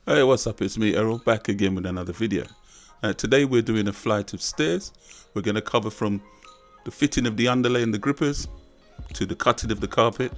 Hey, what's up? It's me, Errol, back again with another video. Today we're doing a flight of stairs. We're going to cover from the fitting of the underlay and the grippers to the cutting of the carpet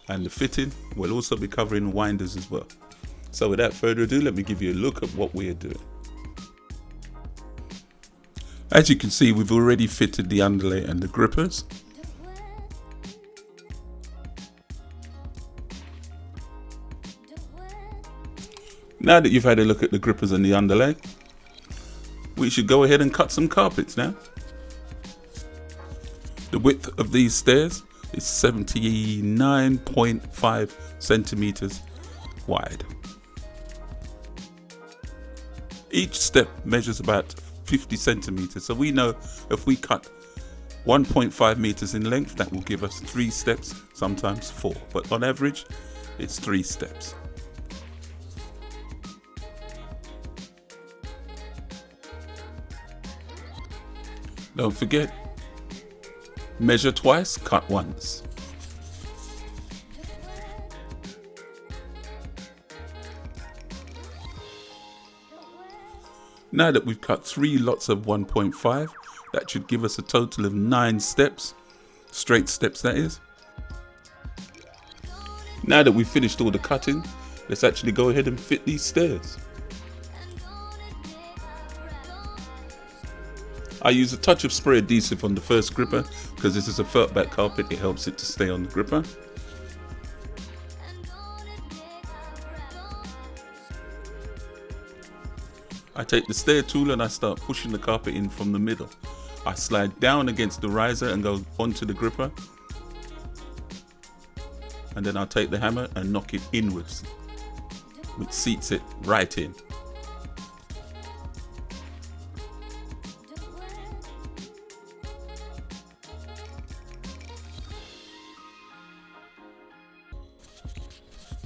and the fitting. We'll also be covering winders as well. So without further ado, let me give you a look at what we're doing. As you can see, we've already fitted the underlay and the grippers. Now that you've had a look at the grippers and the underlay, we should go ahead and cut some carpets now. The width of these stairs is 79.5 centimeters wide. Each step measures about 50 centimeters, so we know if we cut 1.5 meters in length, that will give us 3 steps, sometimes 4, but on average it's 3 steps. Don't forget, measure twice, cut once. Now that we've cut 3 lots of 1.5, that should give us a total of 9 steps, straight steps that is. Now that we've finished all the cutting, let's actually go ahead and fit these stairs. I use a touch of spray adhesive on the first gripper because this is a felt back carpet, it helps it to stay on the gripper. I take the stair tool and I start pushing the carpet in from the middle. I slide down against the riser and go onto the gripper, and then I'll take the hammer and knock it inwards, which seats it right in.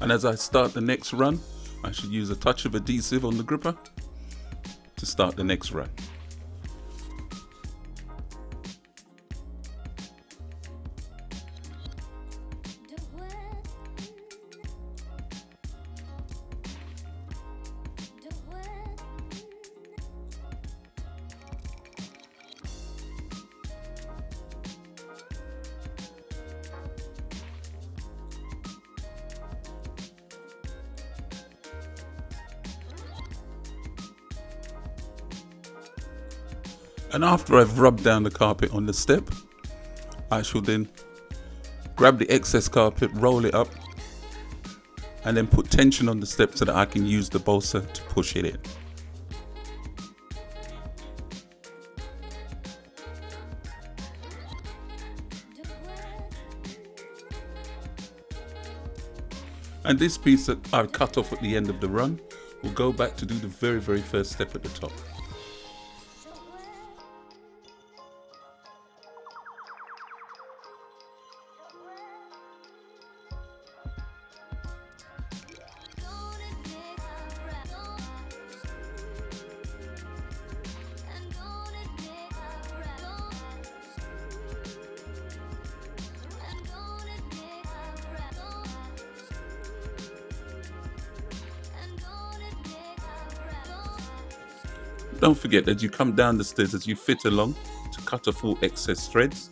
And as I start the next run, I should use a touch of adhesive on the gripper to start the next run. And after I've rubbed down the carpet on the step, I shall then grab the excess carpet, roll it up, and then put tension on the step so that I can use the bolster to push it in. And this piece that I cut off at the end of the run will go back to do the very first step at the top. Don't forget that you come down the stairs as you fit along to cut off all excess threads.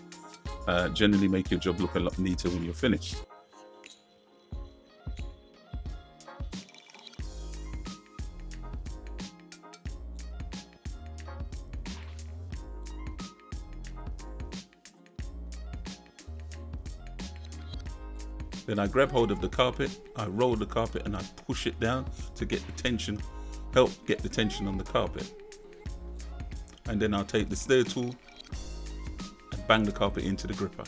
Generally make your job look a lot neater when you're finished. Then I grab hold of the carpet, I roll the carpet and I push it down to get the tension, help get the tension on the carpet. And then I'll take the stair tool and bang the carpet into the gripper.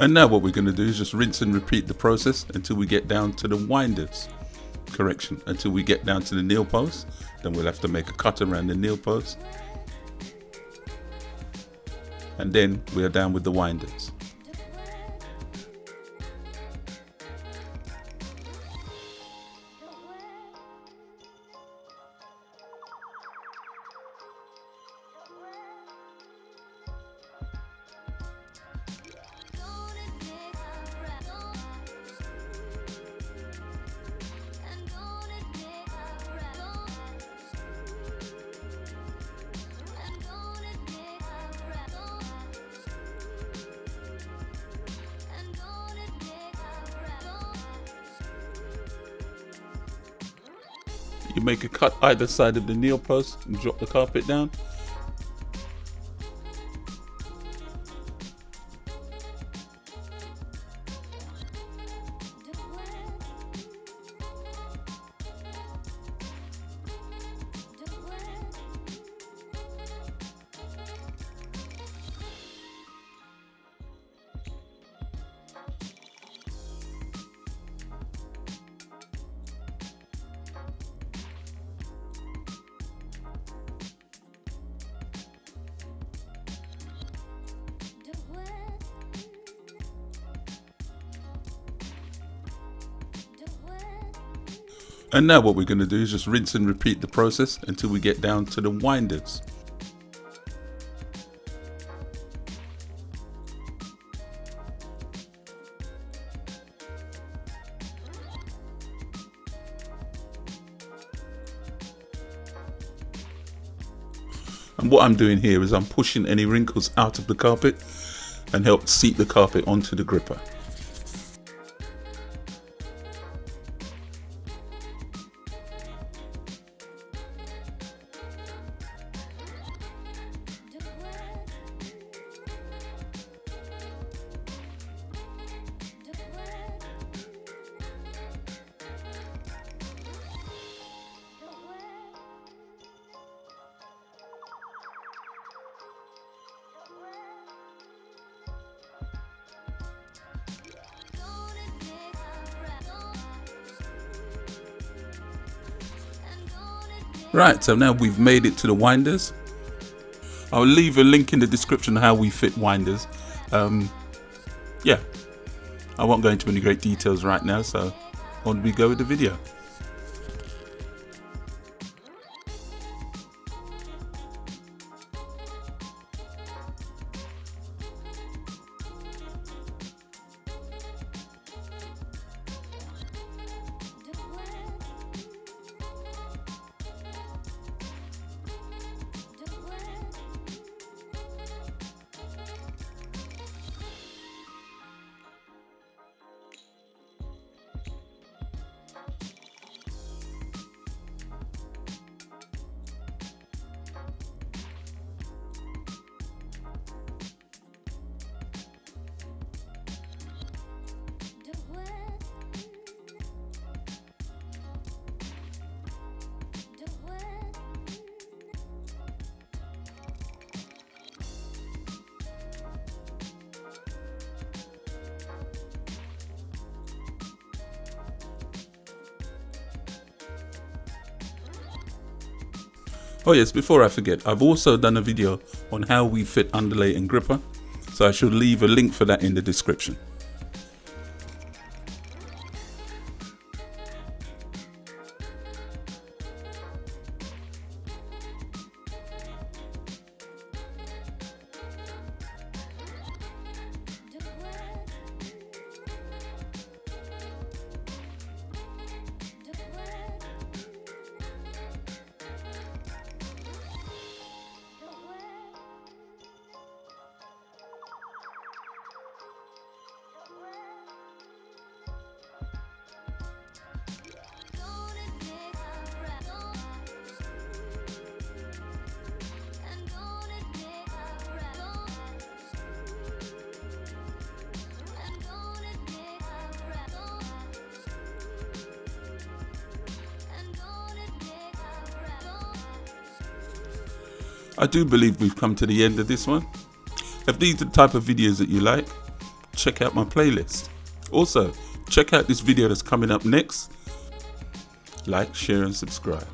And now what we're going to do is just rinse and repeat the process until we get down to the winders. Correction, until we get down to the nail post. Then we'll have to make a cut around the nail post. And then we are down with the winders. You make a cut either side of the kneel post and drop the carpet down. And now what we're going to do is just rinse and repeat the process until we get down to the winders. And what I'm doing here is I'm pushing any wrinkles out of the carpet and help seat the carpet onto the gripper. Right, so now we've made it to the winders. I'll leave a link in the description how we fit winders. Yeah, I won't go into any great details right now, so on we go with the video. Oh yes, before I forget, I've also done a video on how we fit underlay and gripper, so I should leave a link for that in the description. I do believe we've come to the end of this one. If these are the type of videos that you like, check out my playlist. Also, check out this video that's coming up next. Like, share and subscribe.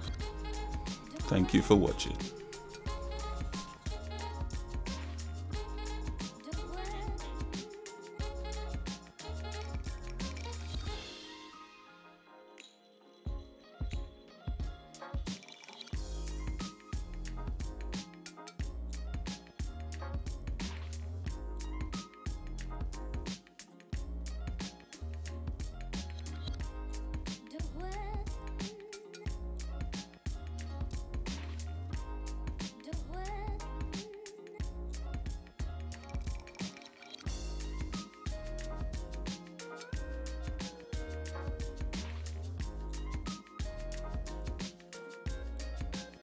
Thank you for watching.